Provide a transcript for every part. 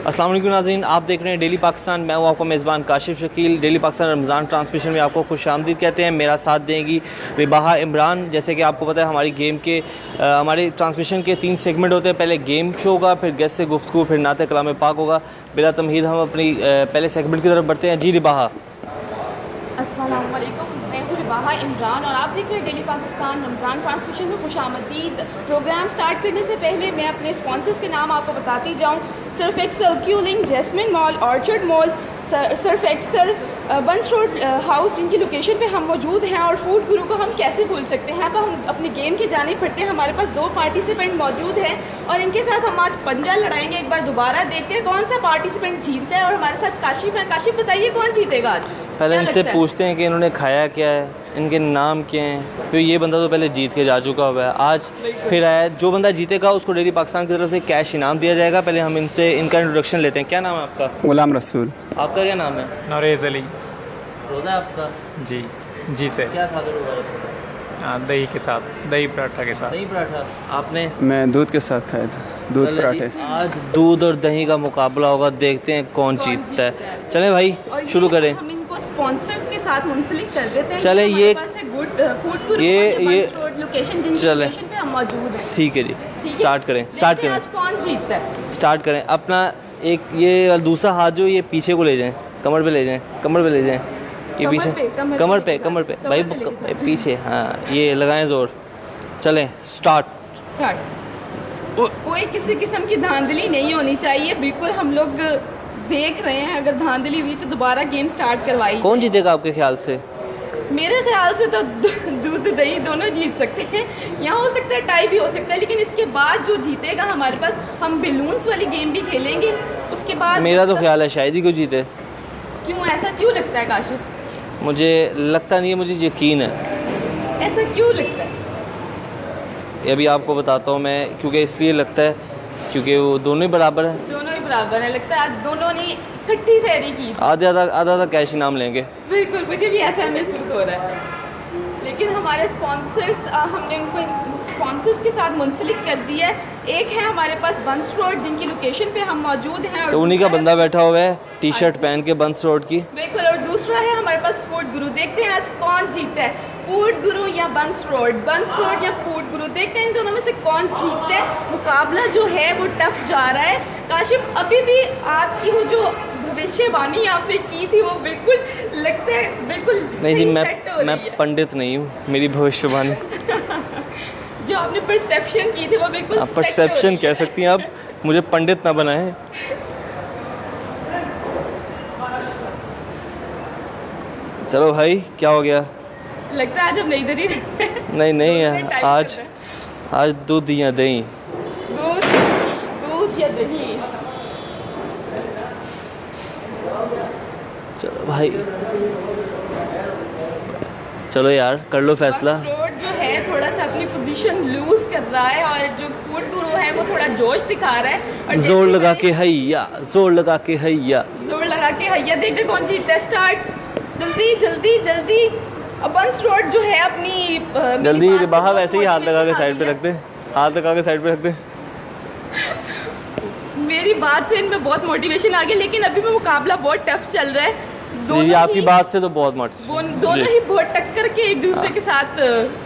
अस्सलाम वालेकुम नाज़रीन, आप देख रहे हैं डेली पाकिस्तान। मैं हूँ आपका मेज़बान काशिफ शकील। डेली पाकिस्तान रमज़ान ट्रांसमिशन में आपको खुशामदीद कहते हैं। मेरा साथ देंगी रिबाहा इमरान। जैसे कि आपको पता है हमारी गेम के हमारे ट्रांसमिशन के 3 सेगमेंट होते हैं। पहले गेम शो होगा, फिर गेस्ट से गुफ्तगू, फिर नाते कलाम पाक होगा। बिला तमहीद हम अपनी पहले सेगमेंट की तरफ बढ़ते हैं। जी रिबाहा। अस्सलाम वालेकुम, मैं हूँ रिबाहा इमरान और आप देख रहे हैं डेली पाकिस्तान रमज़ान ट्रांसमिशन में खुशामदीद। प्रोग्राम स्टार्ट करने से पहले मैं अपने स्पॉन्सर्स के नाम आपको बताती जाऊँ। सर्फ एक्सल, क्यूलिंग, Jasmine Mall, Orchard Mall, Surf Excel, बंस रोड हाउस जिनकी लोकेशन पे हम मौजूद हैं, और फूड गुरु को हम कैसे भूल सकते हैं। अब हम अपनी गेम की जानिब बढ़ते हैं। हमारे पास 2 पार्टिसिपेंट मौजूद हैं और इनके साथ हम आज पंजा लड़ाएंगे। एक बार दोबारा देखते हैं कौन सा पार्टिसिपेंट जीतता है। और हमारे साथ काशिफ है। काशिफ, बताइए कौन जीतेगा आज? पहले इनसे पूछते हैं कि इन्होंने खाया क्या है, इनके नाम क्या हैं, क्योंकि ये बंदा तो पहले जीत के जा चुका हुआ है। आज फिर आया, जो बंदा जीतेगा उसको डेली पाकिस्तान की तरफ से कैश इनाम दिया जाएगा। पहले हम इनसे इनका इंट्रोडक्शन लेते हैं। क्या नाम है आपका? गुलाम रसूल। आपका क्या नाम है? नौरेज़ अली। रोज़ा है आपका? जी सर। क्या खा कर रोज़ा? दही के साथ, दही पराठा के साथ। दही पराठा। आपने? मैं दूध के साथ खाया था, दूध पराठे। आज दूध और दही का मुकाबला होगा, देखते हैं कौन जीतता है। चलें भाई शुरू करें। हम इनको स्पॉन्सर्स के साथ मुंसलिक कर देते हैं। चले ये फूड गुरु ये लोकेशन जिनकी लोकेशन पे हम मौजूद हैं। ठीक है जी, ठीक है? स्टार्ट करें। स्टार्ट करें, आज कौन जीतता है? स्टार्ट करें। अपना एक ये दूसरा हाथ जो ये पीछे को ले जाएं, कमर पे ले जाएं, कमर पे ले जाएं। ये पीछे कमर पे भाई पीछे। हाँ, ये लगाएं जोर। चलें स्टार्ट। कोई किसी किस्म की धांधली नहीं होनी चाहिए। बिल्कुल हम लोग देख रहे हैं, अगर धांधली हुई तो दोबारा गेम स्टार्ट करवाई। कौन जीतेगा आपके ख्याल से? मेरे ख्याल से तो दूध दही दोनों जीत सकते हैं। यहाँ हो सकता है टाई भी हो सकता है, लेकिन इसके बाद जो जीतेगा हमारे पास, हम बेलून्स वाली गेम भी खेलेंगे उसके बाद। मेरा तो ख्याल है शायद ही को जीते। क्यों, ऐसा क्यों लगता है काशिफ? मुझे लगता नहीं है, मुझे यकीन है। ऐसा क्यों लगता है? ये अभी आपको बताता हूँ मैं, क्योंकि इसलिए लगता है क्योंकि वो दोनों ही बराबर हैं। दोनों ही बराबर है। लगता है आज दोनों ने इकट्ठी सैरी की। आधा कैश इनाम लेंगे। बिल्कुल, मुझे भी ऐसा महसूस हो रहा है। लेकिन हमारे स्पॉन्सर्स, हमने उनको स्पॉन्सर्स के साथ मुंसलिक कर दिया है। एक है हमारे पास बंस रोड जिनकी लोकेशन पे हम मौजूद हैं, और तो उन्हीं का बंदा बैठा हुआ है टी शर्ट पहन के बंस रोड की। बिल्कुल। और दूसरा है हमारे पास फूड गुरु। देखते हैं आज कौन जीतता है, फूड गुरु या बंस रोड या फूड गुरु। देखते हैं इन दोनों में से कौन जीतता है। मुकाबला जो है वो टफ जा रहा है। काशिफ, अभी भी आपकी वो जो भविष्यवाणी आपने की थी वो बिल्कुल लगता है बिल्कुल नहीं जी, मैं पंडित नहीं हूँ, मेरी भविष्यवाणी जो आपने परसेप्शन की थी वो बिल्कुल आप परसेप्शन कह सकती हैं। आप मुझे पंडित ना बनाएं। चलो भाई, क्या हो गया? लगता है आज हम नहीं इधर ही नहीं आज दूध या दही। दूध या दही। चलो भाई, चलो यार कर लो फैसला। रोड जो है थोड़ा सा अपनी पोजीशन लूज कर रहा है, और जो फूड गुरु है वो थोड़ा जोश दिखा रहा है। और जोर लगा के हैया, जोर लगा के हैया। देखते कौन जीतता है। स्टार्ट, जल्दी। अब बंस रोड जो है अपनी जल्दी बाहर, वैसे ही हाथ लगा के साइड पे रख दे। मेरी बात से इनमें बहुत मोटिवेशन आ गई, लेकिन अभी भी मुकाबला बहुत टफ चल रहा है। जी, आपकी बात से तो बहुत दोनों ही बहुत टक्कर के एक दूसरे के साथ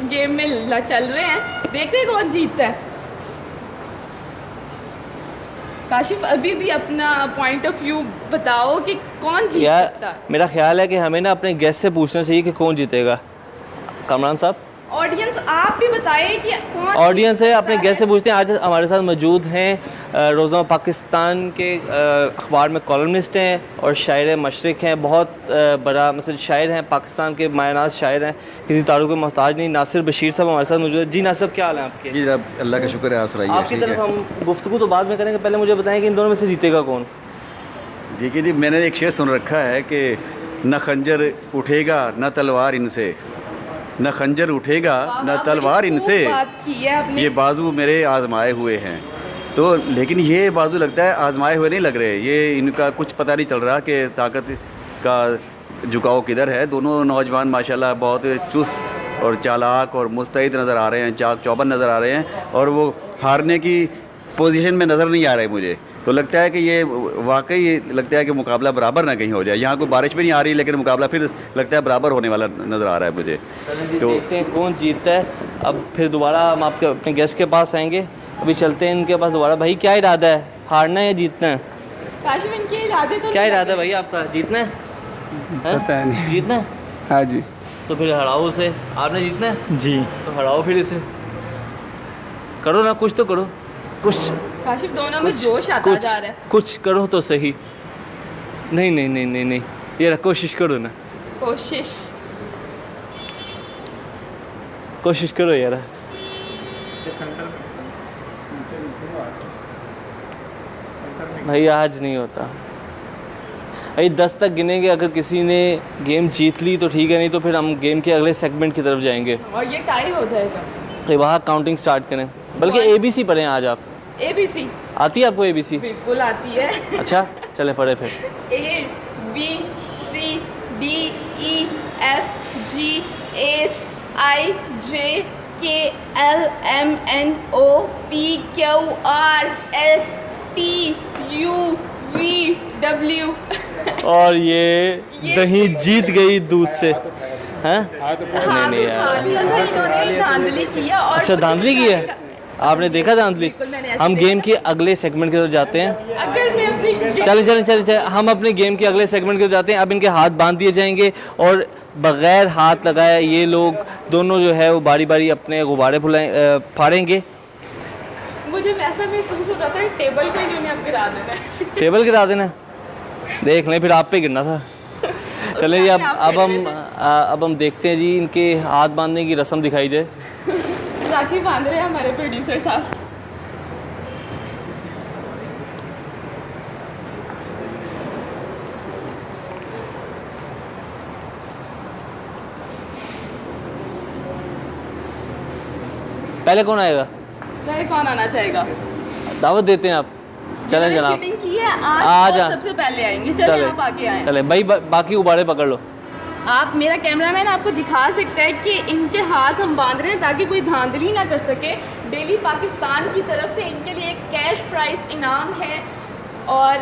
गेम में चल रहे हैं। देखते हैं कौन जीतता है। काशिफ, अभी भी अपना पॉइंट ऑफ व्यू बताओ कि कौन जीत सकता है। मेरा ख्याल है कि हमें ना अपने गेस्ट से पूछना चाहिए कि कौन जीतेगा। कामरान साहब, ऑडियंस आप भी बताइए कि कौन ऑडियंस है, अपने गेस्ट से पूछते हैं। आज हमारे साथ मौजूद हैं रोज़ा पाकिस्तान के अखबार में कॉलमनिस्ट हैं और शायर मशरिक हैं। बहुत बड़ा मतलब शायर हैं, पाकिस्तान के मायनाज शायर हैं, किसी तारुफ के मोहताज नहीं। नासिर बशीर साहब हमारे साथ मौजूद है। जी नासिर, क्या हाल है आपके? जी जनाब, अल्लाह का शुक्र है। आप सुनाइए। आपकी तरफ हम गुफ्तगू तो बाद में करेंगे, पहले मुझे बताएं कि इन दोनों में से जीतेगा कौन? देखिए जी, मैंने एक शेर सुन रखा है कि न खंजर उठेगा न तलवार इनसे, न खंजर उठेगा न तलवार इनसे, ये बाजू मेरे आजमाए हुए हैं। तो लेकिन ये बाजू लगता है आजमाए हुए नहीं लग रहे। ये इनका कुछ पता नहीं चल रहा कि ताकत का झुकाव किधर है। दोनों नौजवान माशाल्लाह बहुत चुस्त और चालाक और मुस्तैद नज़र आ रहे हैं, चाक चौबंद नज़र आ रहे हैं, और वो हारने की पोजीशन में नज़र नहीं आ रहे मुझे। तो लगता है कि ये वाकई लगता है कि मुकाबला बराबर ना कहीं हो जाए। यहाँ कोई बारिश भी नहीं आ रही, लेकिन मुकाबला फिर लगता है बराबर होने वाला नज़र आ रहा है मुझे। तो देखते हैं कौन जीतता है। अब फिर दोबारा हम आपके अपने गेस्ट के पास आएंगे। अभी चलते हैं इनके पास दोबारा। भाई क्या इरादा है, हारना है या जीतना है? काशिफ, इनके इरादे तो क्या इरादा है भाई आपका, जीतना है? पता नहीं। जीतना है? हाँ जी। तो फिर हराओ उसे। आपने जीतना है जी। तो हराओ फिर इसे। करो ना, कुछ तो करो, कुछ काशिफ दोनों में जोश आता जा रहा है। कुछ करो तो सही। नहीं नहीं नहीं नहीं नहीं, ये कोशिश करो ना, कोशिश करो यार। भाई आज नहीं होता भाई, 10 तक गिनेंगे। अगर किसी ने गेम जीत ली तो ठीक है, नहीं तो फिर हम गेम के अगले सेगमेंट की तरफ जाएंगे और ये टाई हो जाएगा। तो वहाँ काउंटिंग स्टार्ट करें। बल्कि ABC पढ़ें आज आप। ABC आती है आपको ABC? बिल्कुल आती है। अच्छा चले पढ़े फिर। ABCDEFGHIJKLMNOPQRSTUVW। और ये दही जीत गई दूध से, हैं? नहीं नहीं यार। धांधली की है। और अच्छा धांधली की है, आपने देखा धांधली? बिल्कुल, मैंने ऐसे हम देखा। गेम के अगले सेगमेंट की तरफ जाते हैं। अगर मैं अपनी चले हम अपने गेम के अगले सेगमेंट की तरफ जाते हैं। अब इनके हाथ बांध दिए जाएंगे और बगैर हाथ लगाए ये लोग दोनों जो है वो बारी बारी अपने गुब्बारे फाड़ेंगे। मुझे ऐसा महसूस हो रहा था टेबल पे इन्होंने अब गिरा देना है। टेबल गिरा देना, देख लें फिर आप पे गिरना था। चले जी अब हम देखते हैं जी इनके हाथ बांधने की रस्म दिखाई जाए। राखी बांध रहे हैं हमारे प्रोड्यूसर साहब। पहले कौन आएगा? नहीं, कौन आना चाहेगा? दावत देते हैं आप। चलें जनाब, चीटिंग की है आज आज और सबसे पहले आएंगे। चले आप आगे आए। चले भाई, बाकी गुब्बारे पकड़ लो। आप, मेरा कैमरामैन आपको दिखा सकता है कि इनके हाथ हम बांध रहे हैं ताकि कोई धांधली ना कर सके। डेली पाकिस्तान की तरफ से इनके लिए एक कैश प्राइस इनाम है और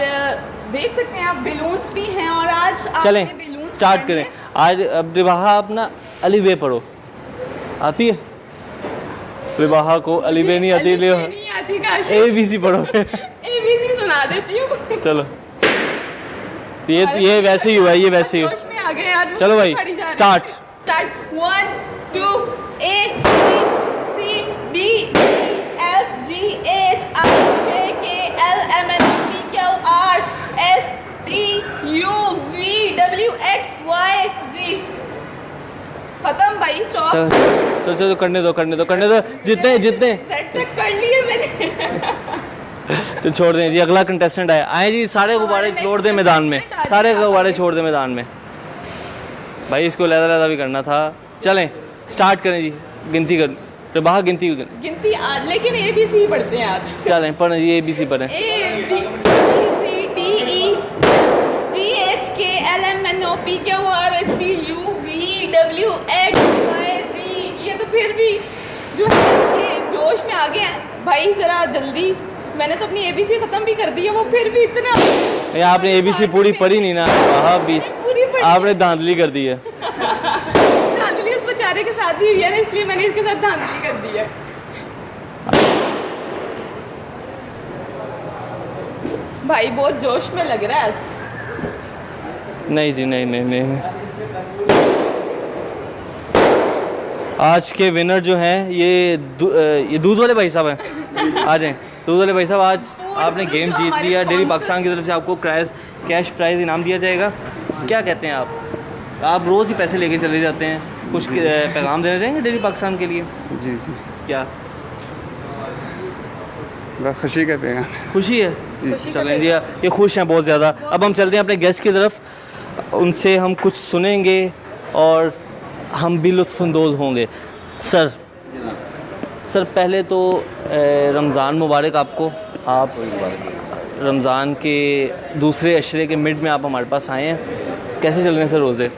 देख सकते हैं आप बैलून्स भी हैं। और आज चलें स्टार्ट करें। आज अब रिबाहा आप ना अलीबे पढ़ो। आती है रिबाहा को? अलीबे नहीं आती, ले नहीं आती काश। ABC पढ़ो। ABC सुना देती हूँ। चलो ये वैसे ही हुआ, ये वैसे ही। जोश में आ गए यार। चलो भाई start. 1 2 A B C D E F G H I J K L M N O P Q R S T U V W X Y Z। खत्म भाई, स्टॉप। चलो करने दो जितने सेट तक कर लिए मैंने। चलो छोड़ दें जी। अगला कंटेस्टेंट आए जी। सारे गुब्बारे छोड़ दें मैदान में, सारे गुब्बारे छोड़ दें मैदान में। भाई इसको लहदा भी करना था। चलें स्टार्ट करें जी। गिनती कर बाहर गिनती लेकिन ABC पढ़ते हैं आज। चलें पढ़ें जी, ABC पढ़ें। A B C D E G H K L M N O P Q R S T U V W X Y Z। ये तो फिर भी जो है ये जोश में आ गया भाई। ज़रा जल्दी, मैंने तो अपनी ABC ख़त्म भी कर दी है, वो फिर भी इतना। आपने ABC पूरी पढ़ी नहीं ना? हाँ 20 आपने धांधली कर दी है। धांधली उस बेचारे के साथ भी हुई है ना, इसलिए मैंने इसके साथ धांधली कर दी है। भाई बहुत जोश में लग रहा है आज। नहीं जी नहीं। आज के विनर जो हैं ये दूध वाले भाई साहब हैं। आ जाएं दूध वाले भाई साहब। आज आपने गेम जीत लिया। डेली पाकिस्तान की तरफ से आपको कैश प्राइज़ इनाम दिया जाएगा। क्या कहते हैं आप रोज़ ही पैसे लेके चले जाते हैं, कुछ पैगाम देना चाहेंगे डेली पाकिस्तान के लिए? जी क्या बस खुशी का पैगाम। खुशी है? चलें जी, ये खुश हैं बहुत ज़्यादा। अब हम चलते हैं अपने गेस्ट की तरफ, उनसे हम कुछ सुनेंगे और हम भी लुत्फ़अंदोज़ होंगे। सर पहले तो रमज़ान मुबारक आपको। आप रमज़ान के दूसरे अशरे के मिड में आप हमारे पास आए हैं। कैसे चल रहे हैं सर रोज़े?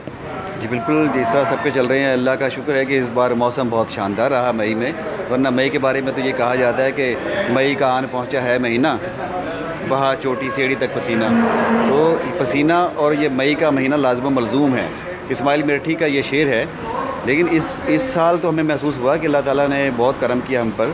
जी बिल्कुल, जिस तरह सबके चल रहे हैं, अल्लाह का शुक्र है कि इस बार मौसम बहुत शानदार रहा मई में। वरना मई के बारे में तो ये कहा जाता है कि मई का आन पहुंचा है महीना, वहाँ चोटी से एड़ी तक पसीना। तो पसीना और ये मई का महीना लाजम मलजूम है। इस्माइल मिर्ठी का ये शेर है। लेकिन इस साल तो हमें महसूस हुआ कि अल्लाह ताला ने बहुत करम किया हम पर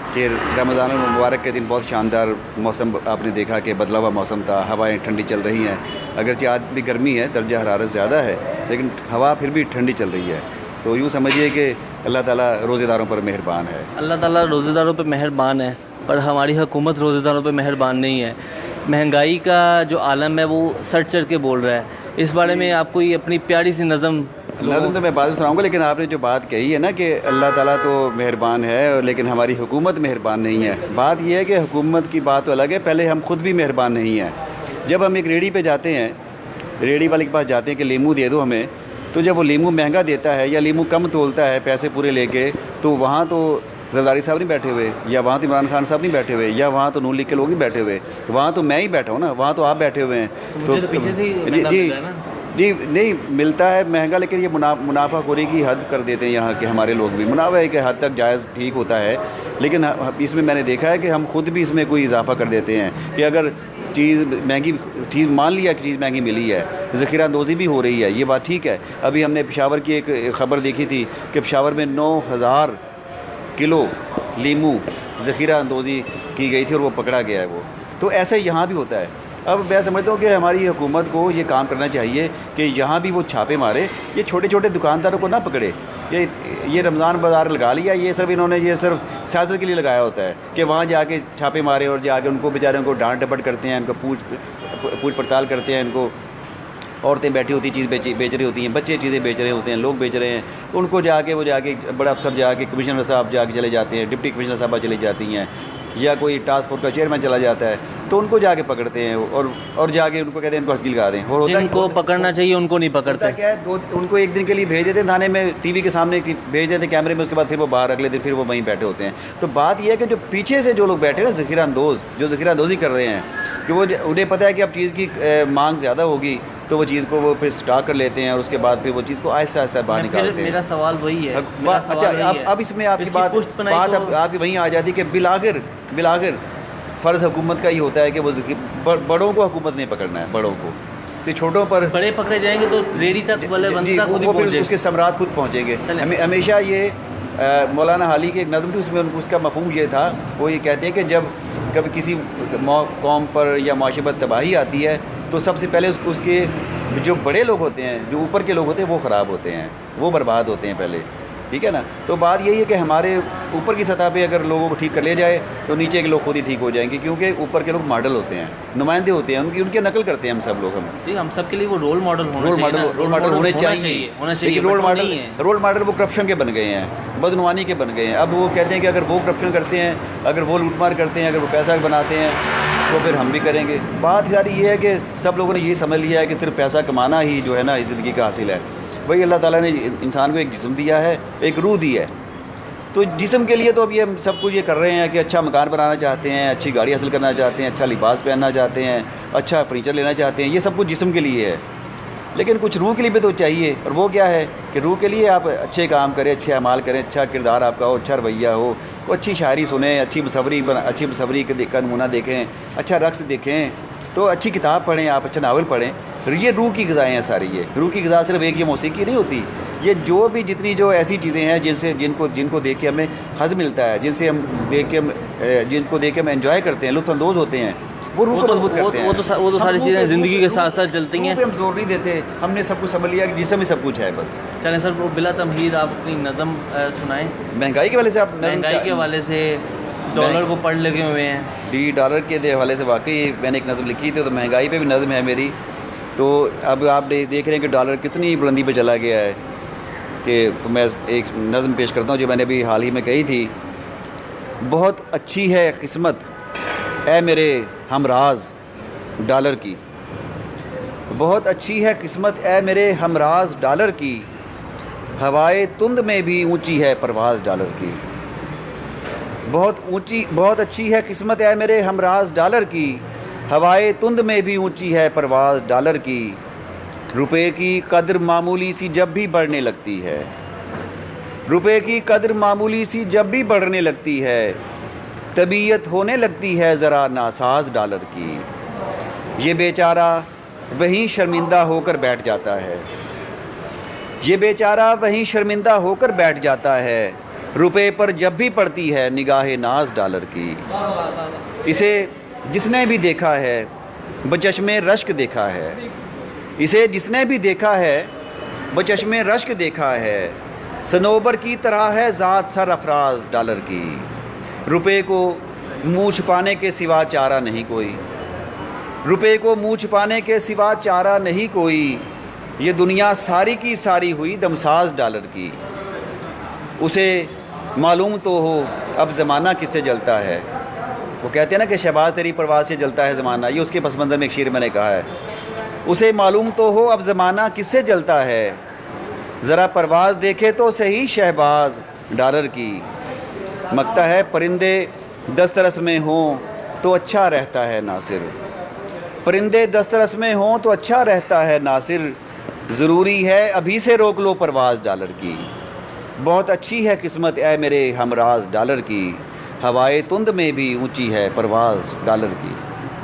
कि रमज़ान मुबारक के दिन बहुत शानदार मौसम आपने देखा कि बदला हुआ मौसम था, हवाएं ठंडी चल रही हैं। अगरचे आज भी गर्मी है, दर्जा हरारत ज़्यादा है, लेकिन हवा फिर भी ठंडी चल रही है। तो यूँ समझिए कि अल्लाह ताला रोज़ेदारों पर मेहरबान है। अल्लाह ताला रोज़ेदारों पर मेहरबान है, पर हमारी हुकूमत रोज़ेदारों पर मेहरबान नहीं है। महंगाई का जो आलम है वो सर चढ़ के बोल रहा है। इस बारे में आपको ये अपनी प्यारी सी नज़म तो मैं बाद में सुनाऊँगा, लेकिन आपने जो बात कही है ना कि अल्लाह ताला तो मेहरबान है लेकिन हमारी हुकूमत मेहरबान नहीं है। बात यह है कि हुकूमत की बात तो अलग है, पहले हम खुद भी मेहरबान नहीं हैं। जब हम एक रेडी पे जाते हैं, रेडी वाले के पास जाते हैं कि लीमू दे दो हमें, तो जब वो लीमू महंगा देता है या लीमू कम तोलता है पैसे पूरे लेके, तो वहाँ तो जरदारी साहब नहीं बैठे हुए, या वहाँ तो इमरान खान साहब नहीं बैठे हुए, या वहाँ तो नून लीग के लोग नहीं बैठे हुए, वहाँ तो मैं ही बैठा हूँ ना, वहाँ तो आप बैठे हुए हैं। तो पीछे से जी नहीं मिलता है महंगा, लेकिन ये मुनाफाखोरी की हद कर देते हैं यहाँ के हमारे लोग भी। मुनाफा एक हद तक जायज़ ठीक होता है, लेकिन इसमें मैंने देखा है कि हम खुद भी इसमें कोई इजाफा कर देते हैं कि अगर चीज़ महंगी, चीज़ मान लिया कि चीज़ महंगी मिली है, ज़ख़ीरा अंदोज़ी भी हो रही है, ये बात ठीक है। अभी हमने पेशावर की एक ख़बर देखी थी कि पेशावर में 9000 किलो लीमू ज़ख़ीरा अंदोज़ी की गई थी और वो पकड़ा गया है वो। तो ऐसे यहाँ भी होता है। अब मैं समझता हूँ कि हमारी हुकूमत को ये काम करना चाहिए कि यहाँ भी वो छापे मारे, ये छोटे छोटे दुकानदारों को ना पकड़े। ये रमज़ान बाज़ार लगा लिया, ये सिर्फ इन्होंने ये सिर्फ सियासत के लिए लगाया होता है कि वहाँ जाके छापे मारे और जाके उनको बेचारे को डांट डपट करते हैं, इनको पूछ पड़ताल करते हैं। इनको औरतें बैठी होती चीज़ बेच रही होती हैं, बच्चे चीज़ें बेच रहे होते हैं, लोग बेच रहे हैं, उनको जाके बड़ा अफसर जाके कमिश्नर साहब जाके चले जाते हैं, डिप्टी कमिश्नर साहबा चली जाती हैं, या कोई टास्क फोर्स का चेयरमैन चला जाता है, तो उनको जाके पकड़ते हैं और जाके उनको कहते हैं इनको हथकड़ी लगा दें। और होता जिनको पकड़ना चाहिए उनको नहीं पकड़ते। क्या है, उनको एक दिन के लिए भेज देते हैं थाने में, टीवी के सामने भेज देते हैं कैमरे में, उसके बाद फिर वो बाहर अगले दिन फिर वो वहीं बैठे होते हैं। तो बात यह है कि जो पीछे से जो लोग बैठे हैं ना, ज़ख़ीरा अंदोज़ जो ज़ख़ीरा अंदोज़ी कर रहे हैं, कि वो उन्हें पता है कि अब चीज़ की मांग ज़्यादा होगी, तो वो चीज़ को वो फिर स्टॉक कर लेते हैं और उसके बाद फिर वो चीज़ को आहिस्ता आहिस्ता बाहर निकालते हैं। मेरा सवाल वही है। अच्छा, अब इसमें आपकी बात आपकी वहीं आ जाती है कि बिलाखिर फ़र्ज़ हुकूमत का ही होता है कि वो बड़ों को हुकूमत नहीं पकड़ना है, बड़ों को। तो छोटों पर बड़े पकड़े जाएंगे तो रेडी तक वाले बंदा खुद ही पहुंचेगा, उसके सम्राट खुद पहुँचेंगे। हमेशा ये मौलाना हाली की एक नज़म थी, उसमें उसका मफ़हूम ये था, वो ये कहते हैं कि जब कभी किसी कौम पर या माशरे पर तबाही आती है तो सबसे पहले उसके जो बड़े लोग होते हैं, जो ऊपर के लोग होते हैं, वो ख़राब होते हैं, वो बर्बाद होते हैं पहले। ठीक है ना। तो बात यही है कि हमारे ऊपर की सतह पे अगर लोगों को ठीक कर लिया जाए तो नीचे के लोग खुद ही ठीक हो जाएंगे, क्योंकि ऊपर के लोग मॉडल होते हैं, नुमाइंदे होते हैं, उनकी नकल करते हैं हम सब लोग। हम सब के लिए वो रोल मॉडल होने चाहिए। रोल मॉडल वो करप्शन के बन गए हैं, बदनवानी के बन गए हैं। अब वो कहते हैं कि अगर वो करप्शन करते हैं, अगर वो लूटमार करते हैं, अगर वो पैसा बनाते हैं, तो फिर हम भी करेंगे। बात सारी ये है कि सब लोगों ने ये समझ लिया है कि सिर्फ पैसा कमाना ही जो है ना इस ज़िंदगी का हासिल है। वही अल्लाह ताला ने इंसान को एक जिस्म दिया है, एक रूह दी है। तो जिस्म के लिए तो अब ये सब कुछ ये कर रहे हैं कि अच्छा मकान बनाना चाहते हैं, अच्छी गाड़ी हासिल करना चाहते हैं, अच्छा लिबास पहनना चाहते हैं, अच्छा फर्नीचर लेना चाहते हैं, ये सब कुछ जिस्म के लिए है। लेकिन कुछ रूह के लिए भी तो चाहिए, और वो क्या है कि रूह के लिए आप अच्छे काम करें, अच्छे अमाल करें, अच्छा किरदार आपका हो, अच्छा रवैया हो, वो अच्छी शायरी सुनें, अच्छी मुसवरी का नमूना देखें, अच्छा रक़्स देखें, तो अच्छी किताब पढ़ें, आप अच्छा नावल पढ़ें। ये रूह की ग़िज़ाएँ हैं सारी। ये रूह की ग़िज़ा सिर्फ एक ये मौसीकी नहीं होती, ये जो भी जितनी जो ऐसी चीज़ें हैं जिनको देख के हमें हज़ मिलता है, जिनको देख के हम एंजॉय करते हैं, लुत्फ़ अंदोज़ होते हैं, वो रूह को मजबूत करते हैं। वो तो सारी चीज़ें ज़िंदगी के साथ साथ चलती हैं। हम जोर नहीं देते, हमने सब कुछ समझ लिया कि जिसमें सब कुछ है बस। चलें सर, वो बिला तमहीद आप अपनी नज़म सुनाएँ। महंगाई के हवाले से आप महंगाई के हवाले से डॉलर को पढ़ लगे हुए हैं जी। डॉलर के हवाले से वाकई मैंने एक नज़म लिखी थी, तो महंगाई पे भी नज़म है मेरी। तो अब आप देख रहे हैं कि डॉलर कितनी बुलंदी पे चला गया है, कि मैं एक नज़म पेश करता हूँ जो मैंने अभी हाल ही में कही थी। बहुत अच्छी है किस्मत ऐ मेरे हमराज डॉलर की, बहुत अच्छी है किस्मत ऐ मेरे हमराज डॉलर की, हवाए तुंद में भी ऊंची है परवाज़ डॉलर की। बहुत अच्छी है किस्मत ऐ मेरे हमराज डॉलर की, हवाए तुंद में भी ऊंची है परवाज़ डॉलर की। रुपए की कदर मामूली सी जब भी बढ़ने लगती है, रुपए की कदर मामूली सी जब भी बढ़ने लगती है, तबीयत होने लगती है ज़रा नासाज डॉलर की। ये बेचारा वहीं शर्मिंदा होकर बैठ जाता है, ये बेचारा वहीं शर्मिंदा होकर बैठ जाता है, रुपए पर जब भी पड़ती है निगाह नाज डॉलर की। इसे जिसने भी देखा है बचश्मे रश्क देखा है, इसे जिसने भी देखा है बचश्मे रश्क देखा है, सनोबर की तरह है ज़ात सरअफराज डॉलर की। रुपए को मुँह छुपाने के सिवा चारा नहीं कोई, रुपए को मुँह छुपाने के सिवा चारा नहीं कोई, ये दुनिया सारी की सारी हुई दमसाज डॉलर की। उसे मालूम तो हो अब ज़माना किससे जलता है, वो कहते हैं ना कि शहबाज तेरी परवाज़ से जलता है ज़माना, ये उसके पस मंज़र में एक शेर मैंने कहा है। उसे मालूम तो हो अब ज़माना किससे जलता है, ज़रा परवाज़ देखे तो सही शहबाज डॉलर की। मकता है परिंदे दस्तरस में हों तो अच्छा रहता है नासिर, परिंदे दस्तरस में हों तो अच्छा रहता है नासिर, ज़रूरी है अभी से रोक लो परवाज़ डॉलर की। बहुत अच्छी है किस्मत ऐ मेरे हमराज डॉलर की, हवाए तुंद में भी ऊंची है परवाज़ डॉलर की।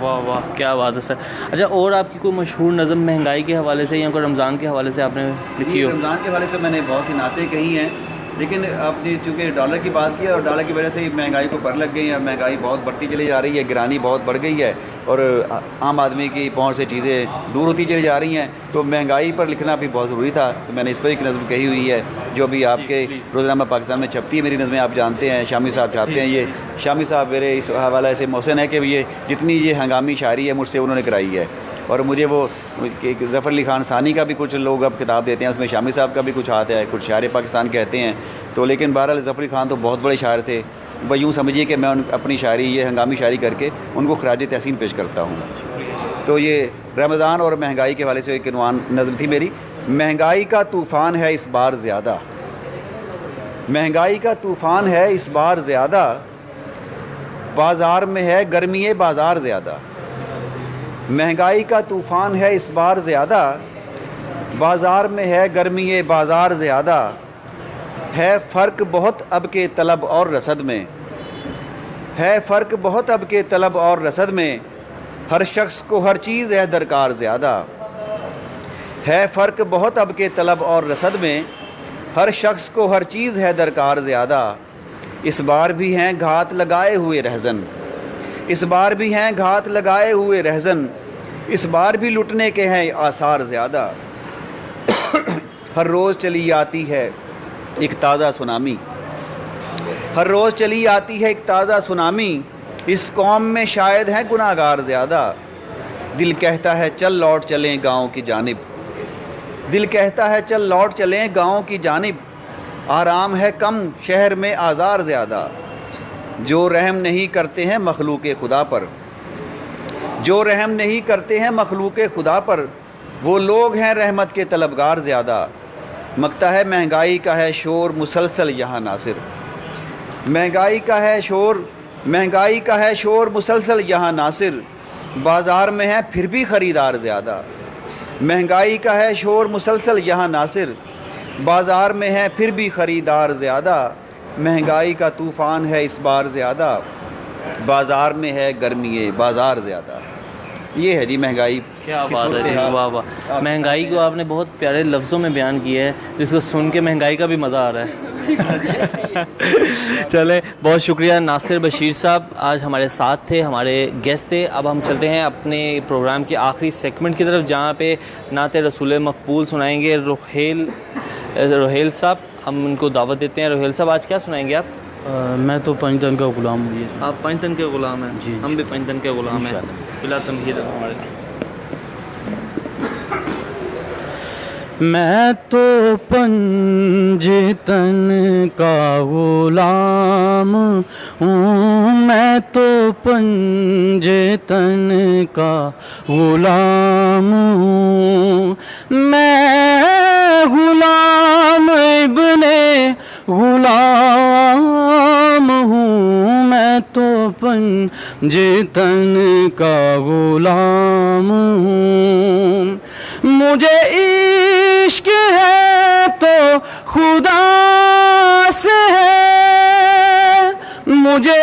वाह वाह, क्या बात है सर। अच्छा, और आपकी कोई मशहूर नज़म महंगाई के हवाले से या कोई रमज़ान के हवाले से आपने लिखी हो? रमज़ान के हवाले से मैंने बहुत सी नातें कही हैं, लेकिन आपने चूँकि डॉलर की बात की और डॉलर की वजह से महंगाई को पर लग गई है, महंगाई बहुत बढ़ती चली जा रही है, गिरानी बहुत बढ़ गई है और आम आदमी की पहुंच से चीज़ें दूर होती चली जा रही हैं, तो महंगाई पर लिखना भी बहुत ज़रूरी था। तो मैंने इस पर एक नज़म कही हुई है जो भी आपके रोज़नामा पाकिस्तान में छपती है। मेरी नज़में आप जानते हैं, शामी साहब छापते हैं। ये शामी साहब मेरे इस हवाले से मोहसिन है कि ये जितनी ये हंगामी शायरी है मुझसे उन्होंने कराई है, और मुझे वो ज़फ़र अली ख़ान सानी का भी कुछ लोग अब किताब देते हैं, उसमें शामी साहब का भी कुछ हाथ है, कुछ शायर पाकिस्तान कहते हैं। तो लेकिन बहरहाल ज़फ़र अली ख़ान तो बहुत बड़े शायर थे, वह यूँ समझिए कि मैं अपनी शायरी ये हंगामी शायरी करके उनको ख़राज तहसीन पेश करता हूँ। तो ये रमज़ान और महंगाई के हवाले से एक इनवान नज़म थी मेरी। महंगाई का तूफ़ान है इस बार ज़्यादा, महंगाई का तूफ़ान है इस बार ज़्यादा, बाज़ार में है गर्मी बाज़ार ज़्यादा। महंगाई का तूफ़ान है इस बार ज़्यादा, बाज़ार में है गर्मी बाज़ार ज़्यादा, है फ़र्क बहुत अब के तलब और रसद में, है फ़र्क बहुत अब के तलब और रसद में, हर शख्स को हर चीज़ है दरकार ज़्यादा। है फ़र्क बहुत अब के तलब और रसद में, हर शख्स को हर चीज़ है दरकार ज़्यादा। इस बार भी हैं घात लगाए हुए रहज़न, इस बार भी हैं घात लगाए हुए रहज़न, इस बार भी लुटने के हैं आसार ज़्यादा। हर रोज़ चली आती है एक ताज़ा सुनामी, हर रोज़ चली आती है एक ताज़ा सुनामी, इस कौम में शायद हैं गुनाहगार ज़्यादा। दिल कहता है चल लौट चलें गाँव की जानिब, दिल कहता है चल लौट चलें गाँव की जानिब, आराम है कम शहर में आज़ार ज़्यादा। जो रहम नहीं करते हैं मखलूक़ खुदा पर, जो रहम नहीं करते हैं मखलूक़ खुदा पर, वो लोग हैं रहमत के तलबगार ज़्यादा। मकता है महंगाई का है शोर मुसलसल यहाँ नासिर, महंगाई का है शोर, महंगाई का है शोर मुसलसल यहाँ नासिर, बाज़ार में है फिर भी ख़रीदार ज़्यादा। महंगाई का है शोर मुसलसल यहाँ नासिर, बाज़ार में है फिर भी ख़रीदार ज़्यादा। महंगाई का तूफ़ान है इस बार ज़्यादा, बाज़ार में है गर्मी बाज़ार ज़्यादा। ये है जी महंगाई। क्या बात है जी, वाह वाह। महंगाई को आपने बहुत प्यारे लफ्ज़ों में बयान किया है, जिसको सुन के महंगाई का भी मज़ा आ रहा है। चले, बहुत शुक्रिया नासिर बशीर साहब, आज हमारे साथ थे, हमारे गेस्ट थे। अब हम चलते हैं अपने प्रोग्राम के आखिरी सेगमेंट की तरफ, जहाँ पे नाते रसूल मकबूल सुनाएंगे रोहेल साहब। हम उनको दावत देते हैं। रोहेल साहब, आज क्या सुनाएंगे आप? मैं तो पंचतन का ग़ुलाम हूँ। आप पंचतन के ग़ुलाम हैं? जी, हम भी पंचतन के ग़ुलाम हैं। फिलहाल तमहीद हमारे। मैं तो पंचतन का ग़ुलाम हूँ, मैं तो पंचतन का ग़ुलाम हूँ, मैं ग़ुलाम इब्ने ग़ुलाम हूँ, मैं तो पंचतन का ग़ुलाम हूँ। मुझे इश्क है तो खुदा से है, मुझे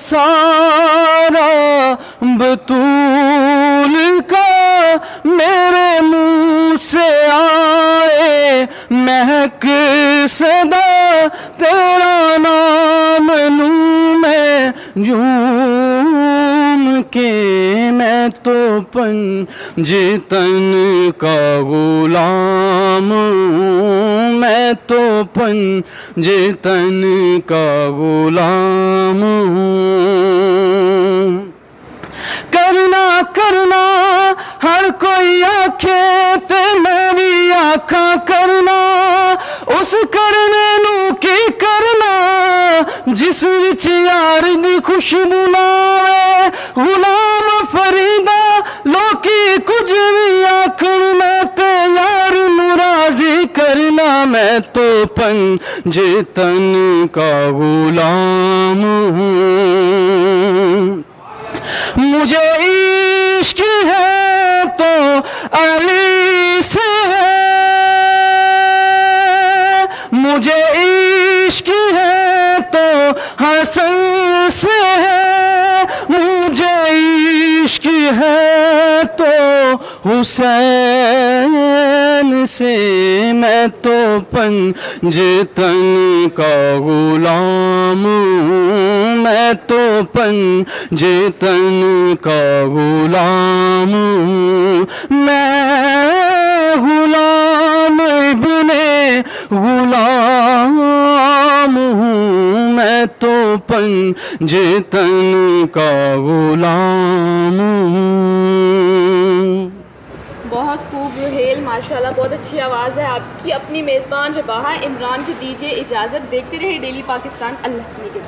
सारा बतूल का मेरे मुंह से आए महक सदा तेरा नाम लूं मैं झूम के। मैं तो पंजतन का गुलाम हूँ, मैं तो पंजतन का गुलाम हूँ। करना करना हर कोई आखे ते मैं भी आखा करना, उस करने नू की करना जिस विच यार दी खुशबू नावे। गुलाम फरीदा लोकी कुछ भी आखन मैं ते यार नू राजी करना। मैं तो पंजतन का गुलाम हूँ, मुझे इश्क है तो अली से है, मुझे इश्क है तो हसन से है, मुझे इश्क है तो हुसैन से। मैं तो पंजतन का गुलाम हूँ, मैं तो पंजतन का गुलाम हूँ। मैं गुलाम इब्ने गुलाम हूँ, मैं तो पंजतन का गुलाम हूँ। बहुत खूब रुहेल, माशाल्लाह बहुत अच्छी आवाज़ है आपकी। अपनी मेज़बान रिबाहा इमरान की दीजिए इजाज़त। देखते रहे डेली पाकिस्तान। अल्लाह के